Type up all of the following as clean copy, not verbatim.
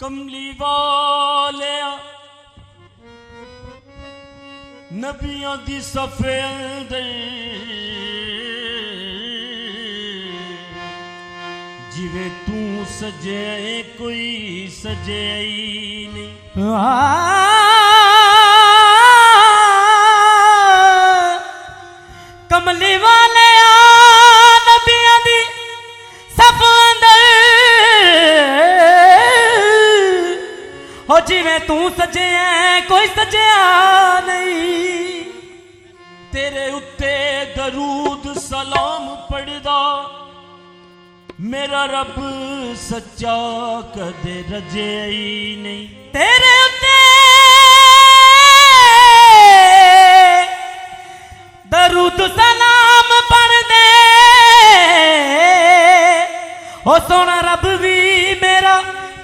कमली वाले नबियों दी सफे अंदर जिवे तू सजे कोई सजे ही नहीं। कमली वाले नबियों दी सफ अंदर हो जिवे तू सजे कोई सजिया नहीं। तेरे उत्ते दरूद सलाम पढ़दा मेरा रब सच्चा कदे रजे ही नहीं। तेरे उत्ते दरूद सलाम पढ़ दे हो सोना रब भी मेरा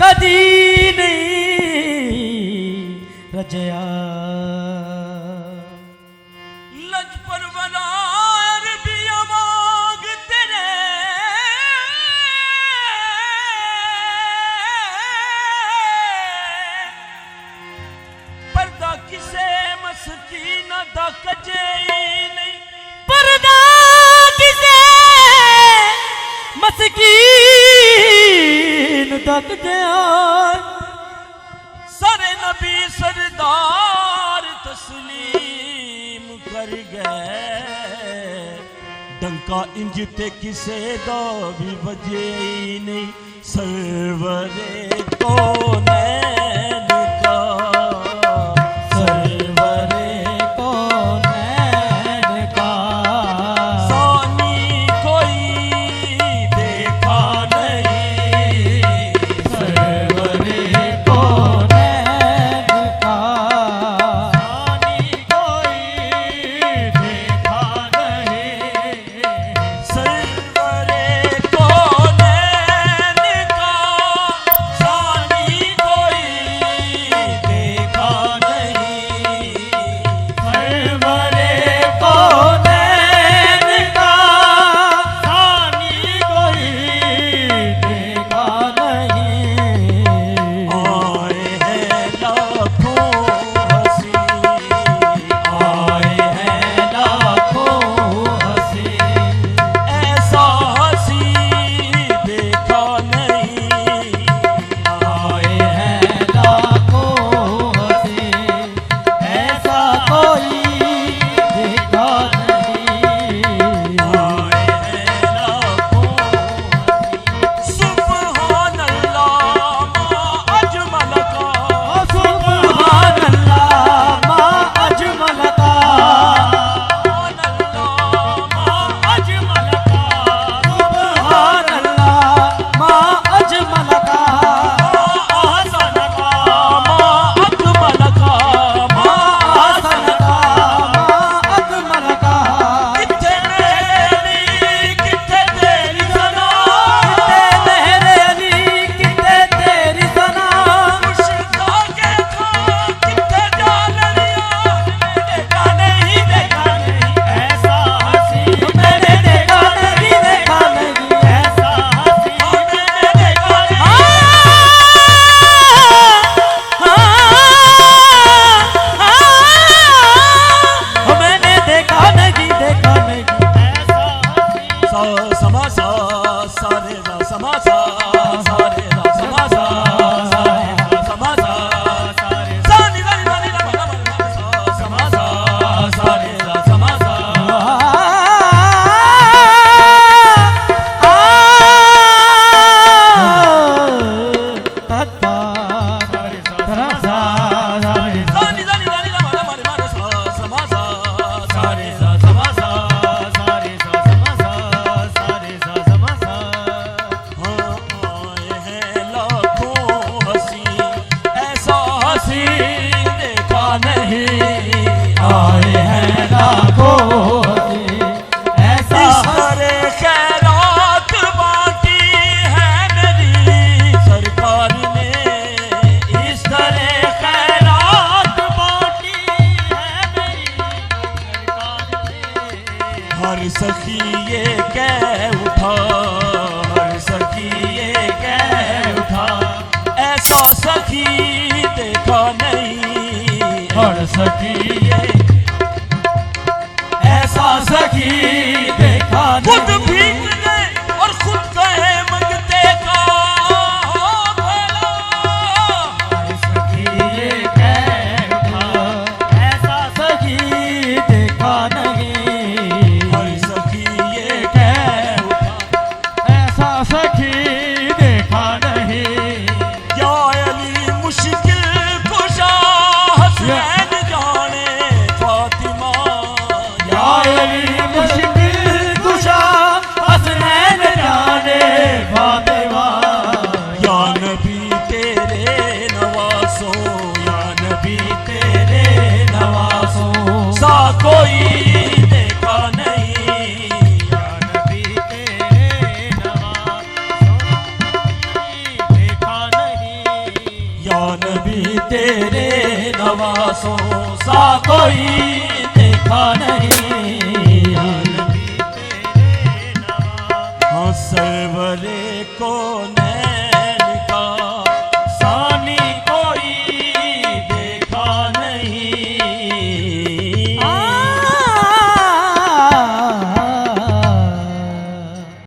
कदी नहीं रजया। लज परवना अरबिया मांग तेरे पर्दा किसे मस्कीन दा कजे नहीं। पर्दा किसे मस्कीन तक गया। सारे नबी सरदार तस्लीम कर गए डंका इंज ते किसे दा भी बजे ही नहीं। सरवरे कौनैन का सरवरे कौनैन का सानी कोई देखा नहीं। सरवरे कौनैन का सानी कोई देखा नहीं। सरवरे कौनैन का सानी कोई ऐसा सखी देखा नहीं। और सखी ऐसा सखी देखा खुद नहीं। भीख गए और खुद कहे मंगते का भला। सखी ये कह उठा, ऐसा सखी देखा नहीं। हर सखी ये कह उठा, ऐसा सखी देखा नहीं। या अली मुश्किल कुशा हसनैन जाने फातिमा। या अली मुश्किल कुशा हसनैन जाने फातिमा। या नबी तेरे नवासो, या नबी तेरे नवासो सा कोई देखा नहीं। या नबी तेरे नवासो देखा नहीं। या नबी तेरे नवासों सा कोई देखा नहीं। या नबी तेरे नवासो हाँ सरवरे को